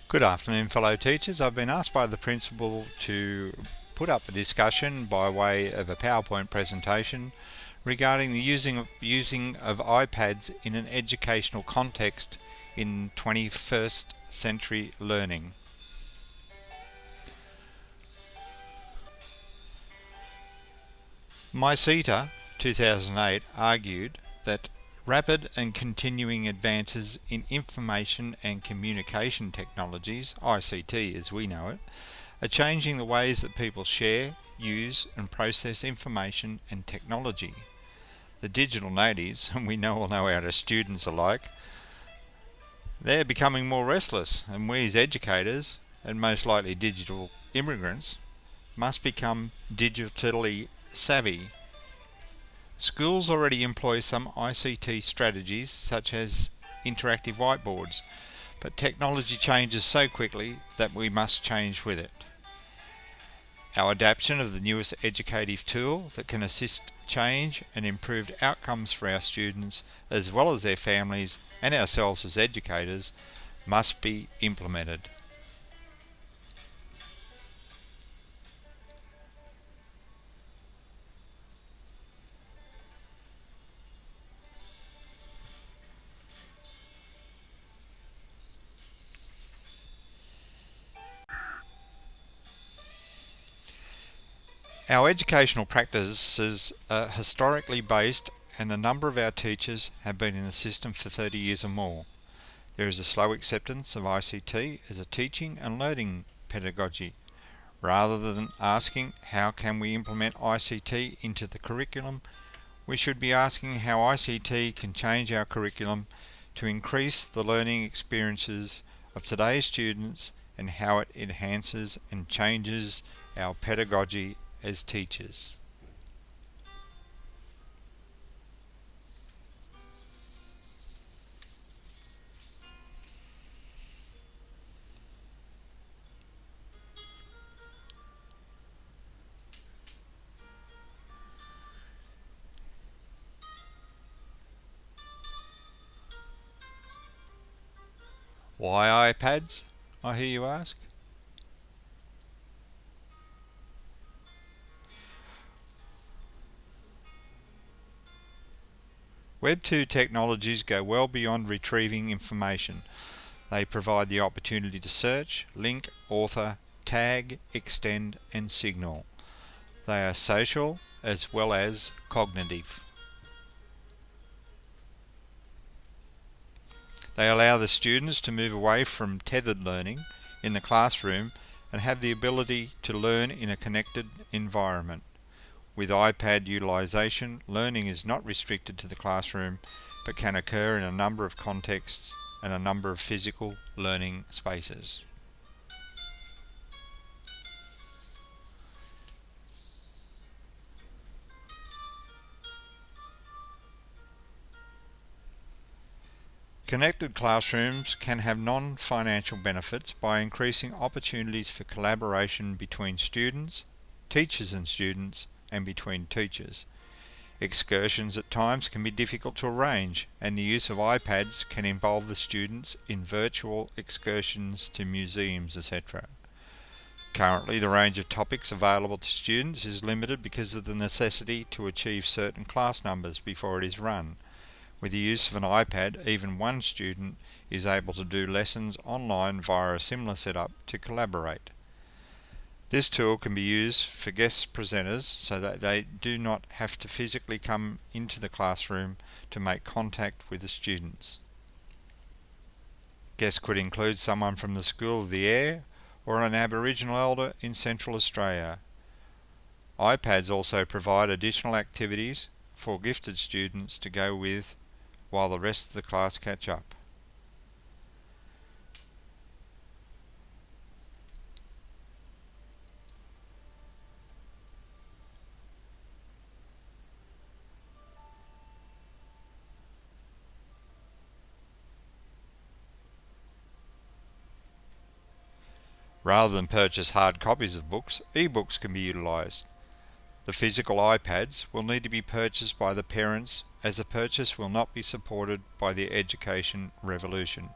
Good afternoon, fellow teachers. I've been asked by the principal to put up a discussion by way of a PowerPoint presentation regarding the using of iPads in an educational context in 21st century learning. MyCETA 2008 argued that rapid and continuing advances in information and communication technologies, ICT as we know it, are changing the ways that people share, use and process information and technology. The digital natives, and we all know our students are like, they're becoming more restless, and we as educators, and most likely digital immigrants, must become digitally savvy. Schools already employ some ICT strategies such as interactive whiteboards, but technology changes so quickly that we must change with it. Our adoption of the newest educative tool that can assist change and improved outcomes for our students as well as their families and ourselves as educators must be implemented. Our educational practices are historically based, and a number of our teachers have been in the system for 30 years or more. There is a slow acceptance of ICT as a teaching and learning pedagogy. Rather than asking how can we implement ICT into the curriculum, we should be asking how ICT can change our curriculum to increase the learning experiences of today's students and how it enhances and changes our pedagogy as teachers. Why iPads, I hear you ask? Web 2 technologies go well beyond retrieving information. They provide the opportunity to search, link, author, tag, extend and signal. They are social as well as cognitive. They allow the students to move away from tethered learning in the classroom and have the ability to learn in a connected environment. With iPad utilisation, learning is not restricted to the classroom but can occur in a number of contexts and a number of physical learning spaces. Connected classrooms can have non-financial benefits by increasing opportunities for collaboration between students, teachers and students, and between teachers. Excursions at times can be difficult to arrange, and the use of iPads can involve the students in virtual excursions to museums, etc. Currently, the range of topics available to students is limited because of the necessity to achieve certain class numbers before it is run. With the use of an iPad, even one student is able to do lessons online via a similar setup to collaborate. This tool can be used for guest presenters so that they do not have to physically come into the classroom to make contact with the students. Guests could include someone from the School of the Air or an Aboriginal elder in Central Australia. iPads also provide additional activities for gifted students to go with while the rest of the class catch up. Rather than purchase hard copies of books, e-books can be utilised. The physical iPads will need to be purchased by the parents, as the purchase will not be supported by the education revolution.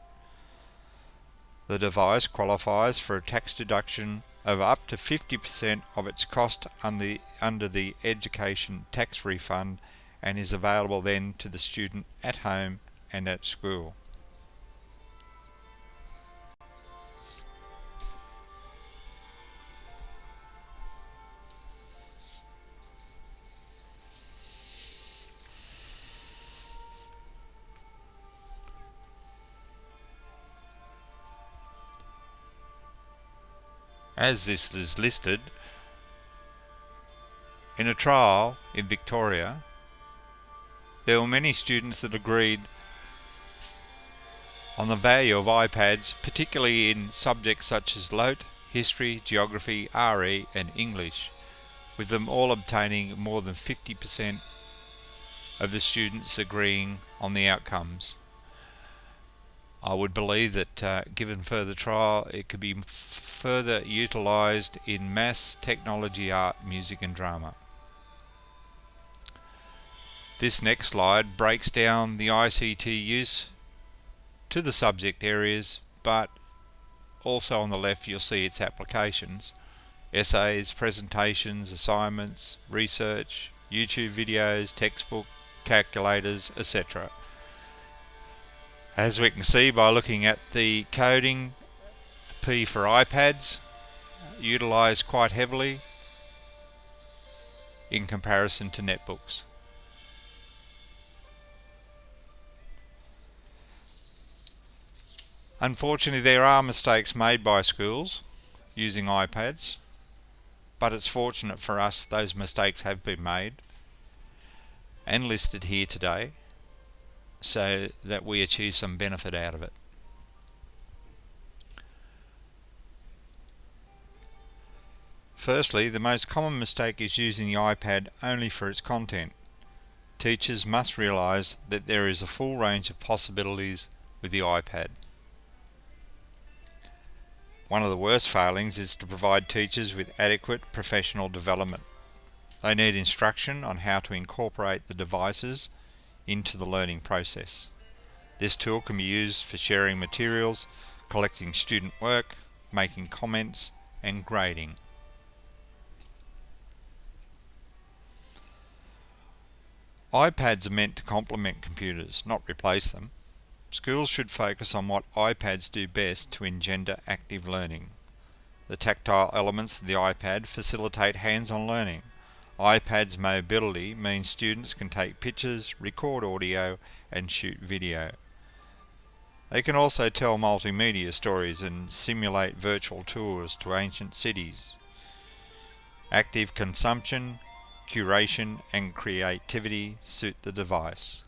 The device qualifies for a tax deduction of up to 50% of its cost under the education tax refund and is available then to the student at home and at school. As this is listed, in a trial in Victoria, there were many students that agreed on the value of iPads, particularly in subjects such as LOTE, history, geography, RE and English, with them all obtaining more than 50% of the students agreeing on the outcomes. I would believe that given further trial, it could be further utilised in maths, technology, art, music and drama. This next slide breaks down the ICT use to the subject areas, but also on the left you'll see its applications: essays, presentations, assignments, research, YouTube videos, textbook, calculators, etc. As we can see by looking at the coding, P for iPads, utilised quite heavily in comparison to netbooks. Unfortunately, there are mistakes made by schools using iPads, but it's fortunate for us those mistakes have been made and listed here today so that we achieve some benefit out of it. Firstly, the most common mistake is using the iPad only for its content. Teachers must realise that there is a full range of possibilities with the iPad. One of the worst failings is to provide teachers with adequate professional development. They need instruction on how to incorporate the devices into the learning process. This tool can be used for sharing materials, collecting student work, making comments, and grading. iPads are meant to complement computers, not replace them. Schools should focus on what iPads do best to engender active learning. The tactile elements of the iPad facilitate hands-on learning. iPad's mobility means students can take pictures, record audio, and shoot video. They can also tell multimedia stories and simulate virtual tours to ancient cities. Active consumption, curation, and creativity suit the device.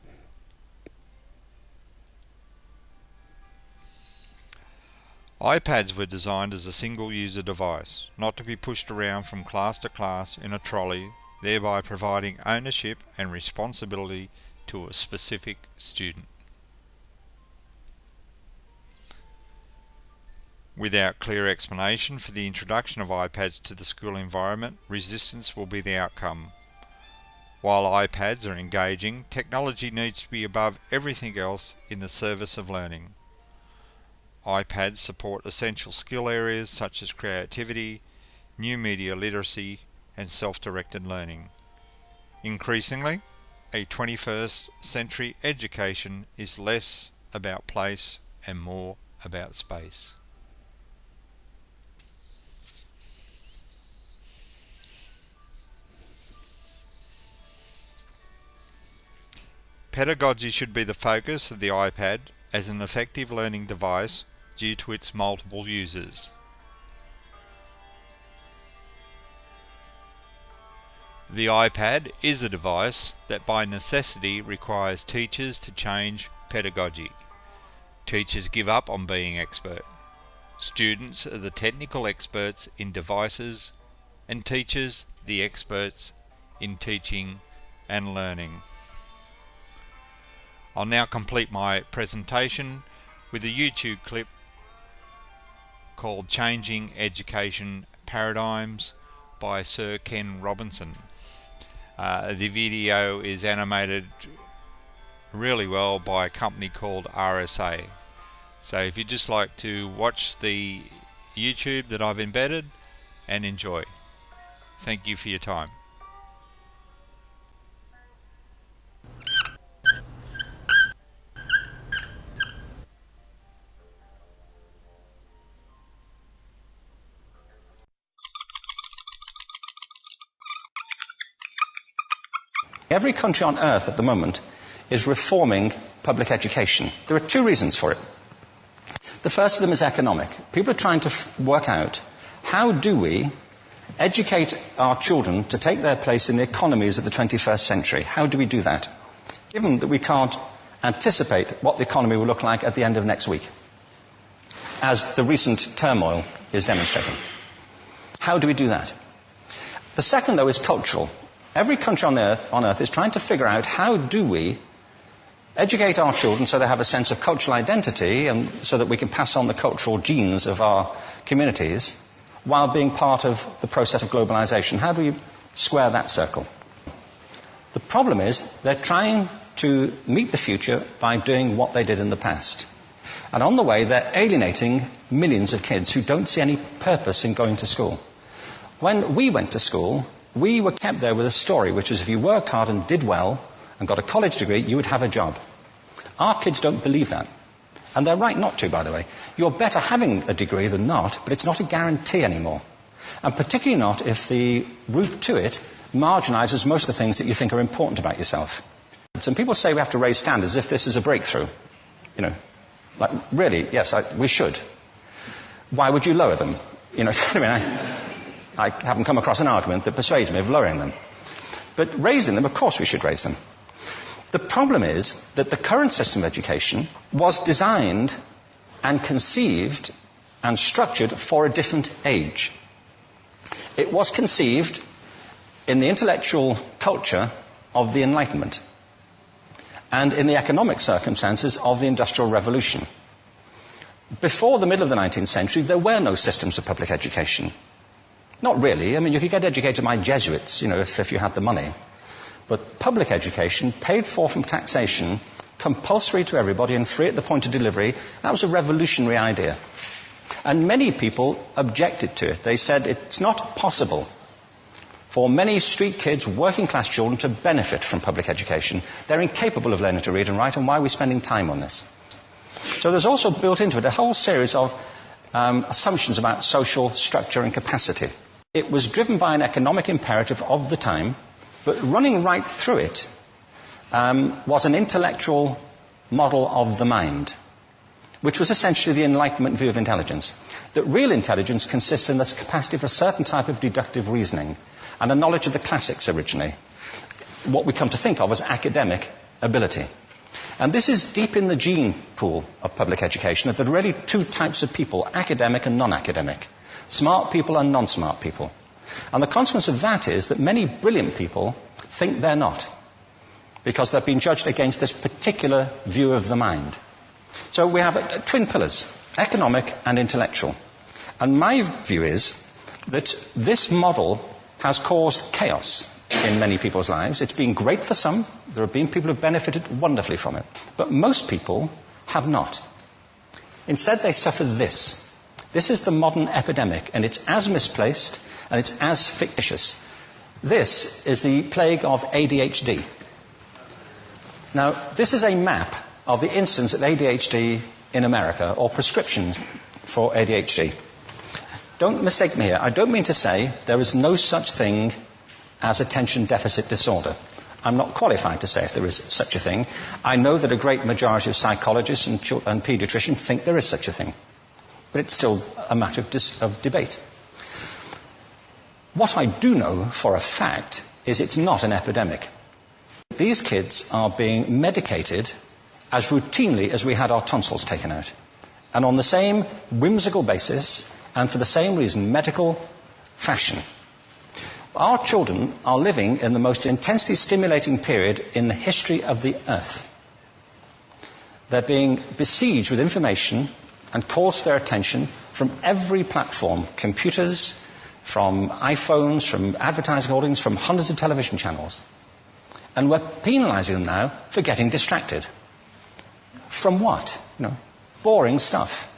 iPads were designed as a single-user device, not to be pushed around from class to class in a trolley, thereby providing ownership and responsibility to a specific student. Without clear explanation for the introduction of iPads to the school environment, resistance will be the outcome. While iPads are engaging, technology needs to be above everything else in the service of learning. iPads support essential skill areas such as creativity, new media literacy, and self-directed learning. Increasingly, a 21st century education is less about place and more about space. Pedagogy should be the focus of the iPad as an effective learning device due to its multiple uses. The iPad is a device that by necessity requires teachers to change pedagogy. Teachers give up on being expert. Students are the technical experts in devices, and teachers the experts in teaching and learning. I'll now complete my presentation with a YouTube clip called Changing Education Paradigms by Sir Ken Robinson. The video is animated really well by a company called RSA. So if you'd just like to watch the YouTube that I've embedded and enjoy. Thank you for your time. Every country on earth at the moment is reforming public education. There are two reasons for it. The first of them is economic. People are trying to work out, how do we educate our children to take their place in the economies of the 21st century? How do we do that? Given that we can't anticipate what the economy will look like at the end of next week, as the recent turmoil is demonstrating. How do we do that? The second, though, is cultural. Every country on earth is trying to figure out, how do we educate our children so they have a sense of cultural identity and so that we can pass on the cultural genes of our communities while being part of the process of globalization. How do we square that circle? The problem is they're trying to meet the future by doing what they did in the past. And on the way, they're alienating millions of kids who don't see any purpose in going to school. When we went to school, we were kept there with a story, which was if you worked hard and did well and got a college degree, you would have a job. Our kids don't believe that. And they're right not to, by the way. You're better having a degree than not, but it's not a guarantee anymore. And particularly not if the route to it marginalizes most of the things that you think are important about yourself. Some people say we have to raise standards as if this is a breakthrough. You know, like, really, yes, we should. Why would you lower them? You know, I mean, I haven't come across an argument that persuades me of lowering them. But raising them, of course we should raise them. The problem is that the current system of education was designed and conceived and structured for a different age. It was conceived in the intellectual culture of the Enlightenment and in the economic circumstances of the Industrial Revolution. Before the middle of the 19th century, there were no systems of public education. Not really. I mean, you could get educated by Jesuits, you know, if you had the money. But public education, paid for from taxation, compulsory to everybody and free at the point of delivery, that was a revolutionary idea. And many people objected to it. They said it's not possible for many street kids, working class children, to benefit from public education. They're incapable of learning to read and write, and why are we spending time on this? So there's also built into it a whole series of assumptions about social structure and capacity. It was driven by an economic imperative of the time, but running right through it was an intellectual model of the mind, which was essentially the Enlightenment view of intelligence. That real intelligence consists in the capacity for a certain type of deductive reasoning and a knowledge of the classics originally, what we come to think of as academic ability. And this is deep in the gene pool of public education, that there are really two types of people, academic and non-academic, smart people and non-smart people. And the consequence of that is that many brilliant people think they're not, because they've been judged against this particular view of the mind. So we have twin pillars, economic and intellectual. And my view is that this model has caused chaos in many people's lives. It's been great for some. There have been people who have benefited wonderfully from it. But most people have not. Instead, they suffer this. This is the modern epidemic, and it's as misplaced and it's as fictitious. This is the plague of ADHD. Now, this is a map of the incidence of ADHD in America, or prescriptions for ADHD. Don't mistake me here. I don't mean to say there is no such thing as attention deficit disorder. I'm not qualified to say if there is such a thing. I know that a great majority of psychologists and paediatricians think there is such a thing. But it's still a matter of debate. What I do know for a fact is it's not an epidemic. These kids are being medicated as routinely as we had our tonsils taken out. And on the same whimsical basis, and for the same reason, medical fashion. Our children are living in the most intensely stimulating period in the history of the earth. They're being besieged with information and calls for their attention from every platform, computers, from iPhones, from advertising holdings, from hundreds of television channels. And we're penalizing them now for getting distracted. From what? You know, boring stuff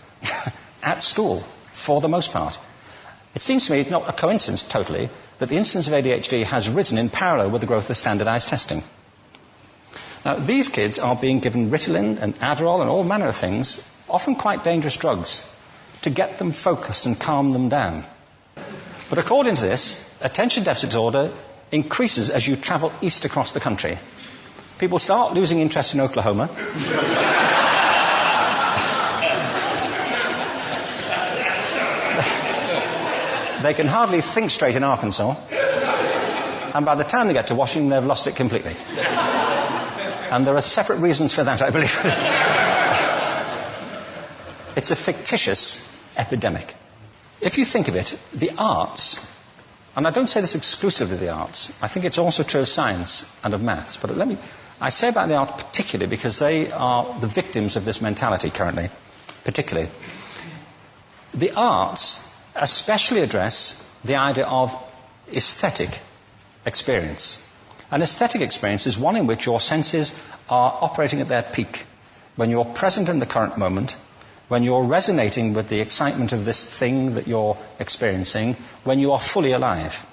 at school, for the most part. It seems to me not a coincidence totally that the incidence of ADHD has risen in parallel with the growth of standardized testing. Now, these kids are being given Ritalin and Adderall and all manner of things, often quite dangerous drugs, to get them focused and calm them down. But according to this, attention deficit disorder increases as you travel east across the country. People start losing interest in Oklahoma. They can hardly think straight in Arkansas. And by the time they get to Washington, they've lost it completely. And there are separate reasons for that, I believe. It's a fictitious epidemic. If you think of it, the arts, and I don't say this exclusively of the arts, I think it's also true of science and of maths, but I say about the arts particularly because they are the victims of this mentality currently, particularly. The arts especially address the idea of aesthetic experience. An aesthetic experience is one in which your senses are operating at their peak, when you're present in the current moment, when you're resonating with the excitement of this thing that you're experiencing, when you are fully alive.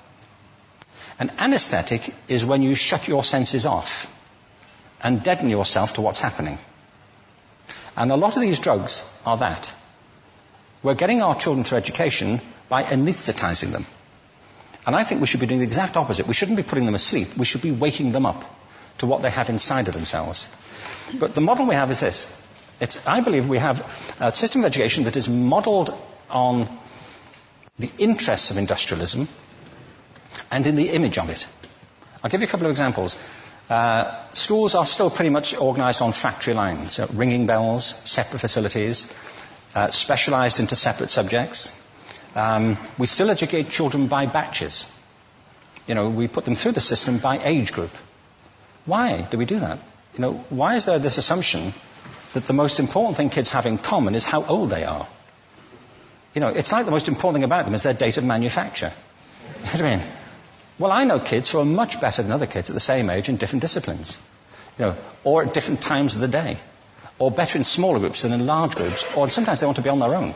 An anesthetic is when you shut your senses off and deaden yourself to what's happening. And a lot of these drugs are that. We're getting our children through education by anesthetizing them. And I think we should be doing the exact opposite. We shouldn't be putting them asleep. We should be waking them up to what they have inside of themselves. But the model we have is this. I believe we have a system of education that is modeled on the interests of industrialism and in the image of it. I'll give you a couple of examples. Schools are still pretty much organized on factory lines, ringing bells, separate facilities, specialized into separate subjects. We still educate children by batches. We put them through the system by age group. Why do we do that? Why is there this assumption that the most important thing kids have in common is how old they are? It's like the most important thing about them is their date of manufacture. You know what I mean? Well, I know kids who are much better than other kids at the same age in different disciplines, or at different times of the day, or better in smaller groups than in large groups, or sometimes they want to be on their own.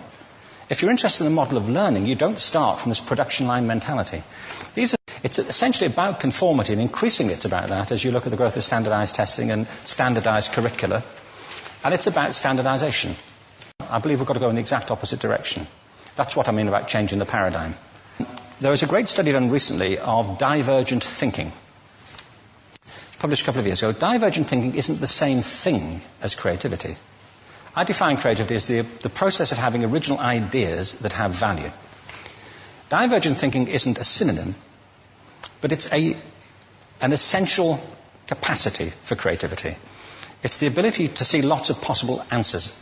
If you're interested in the model of learning, you don't start from this production line mentality. It's essentially about conformity, and increasingly it's about that as you look at the growth of standardized testing and standardized curricula. And it's about standardization. I believe we've got to go in the exact opposite direction. That's what I mean about changing the paradigm. There was a great study done recently of divergent thinking. Published a couple of years ago. Divergent thinking isn't the same thing as creativity. I define creativity as the process of having original ideas that have value. Divergent thinking isn't a synonym, but it's an essential capacity for creativity. It's the ability to see lots of possible answers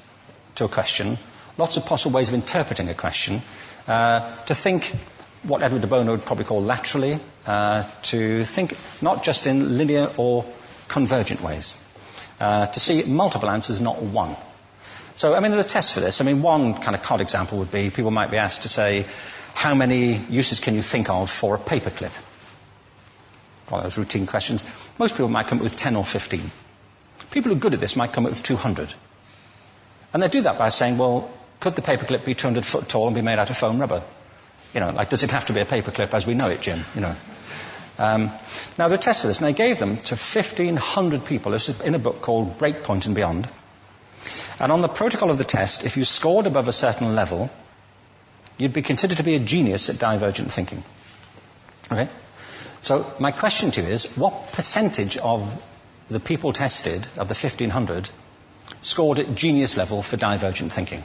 to a question, lots of possible ways of interpreting a question, to think what Edward de Bono would probably call laterally, to think not just in linear or convergent ways, to see multiple answers, not one. So, there are tests for this. One kind of cod example would be people might be asked to say, how many uses can you think of for a paperclip? One of those routine questions. Most people might come up with 10 or 15. People who are good at this might come up with 200. And they do that by saying, well, could the paperclip be 200 foot tall and be made out of foam rubber? Does it have to be a paperclip as we know it, Jim? Now, there are tests for this, and they gave them to 1,500 people. This is in a book called Breakpoint and Beyond. And on the protocol of the test, if you scored above a certain level, you'd be considered to be a genius at divergent thinking. Okay? So my question to you is, what percentage of the people tested, of the 1,500, scored at genius level for divergent thinking?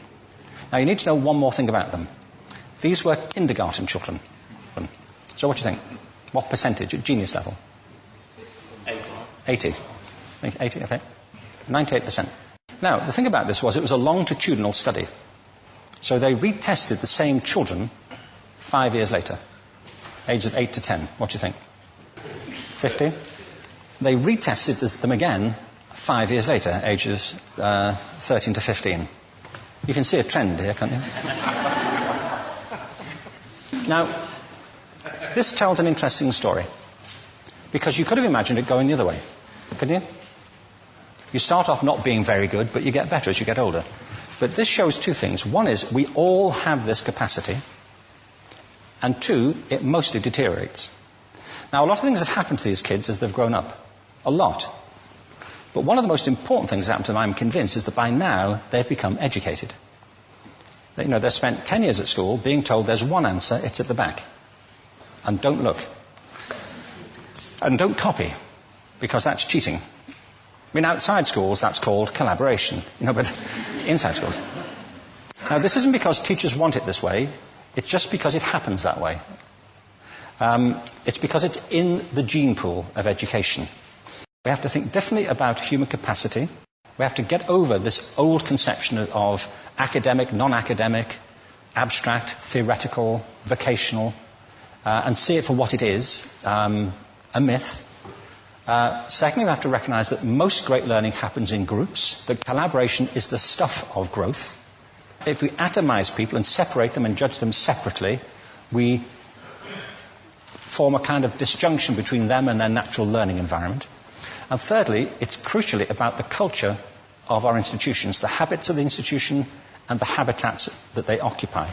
Now, you need to know one more thing about them. These were kindergarten children. So what do you think? What percentage at genius level? 80. 80, okay. 98%. Now, the thing about this was it was a longitudinal study. So they retested the same children 5 years later, age of 8 to 10. What do you think? 50? They retested them again 5 years later, ages 13 to 15. You can see a trend here, can't you? Now, this tells an interesting story, because you could have imagined it going the other way, couldn't you? You start off not being very good, but you get better as you get older. But this shows two things. One is we all have this capacity, and two, it mostly deteriorates. Now, a lot of things have happened to these kids as they've grown up. A lot. But one of the most important things that happened to them, I'm convinced, is that by now they've become educated. You know, they've spent 10 years at school being told there's one answer, it's at the back. And don't look. And don't copy, because that's cheating. I mean, outside schools, that's called collaboration, but inside schools. Now, this isn't because teachers want it this way, it's just because it happens that way. It's because it's in the gene pool of education. We have to think differently about human capacity. We have to get over this old conception of academic, non-academic, abstract, theoretical, vocational, and see it for what it is, a myth. Secondly, we have to recognize that most great learning happens in groups, that collaboration is the stuff of growth. If we atomize people and separate them and judge them separately, we form a kind of disjunction between them and their natural learning environment. And thirdly, it's crucially about the culture of our institutions, the habits of the institution and the habitats that they occupy.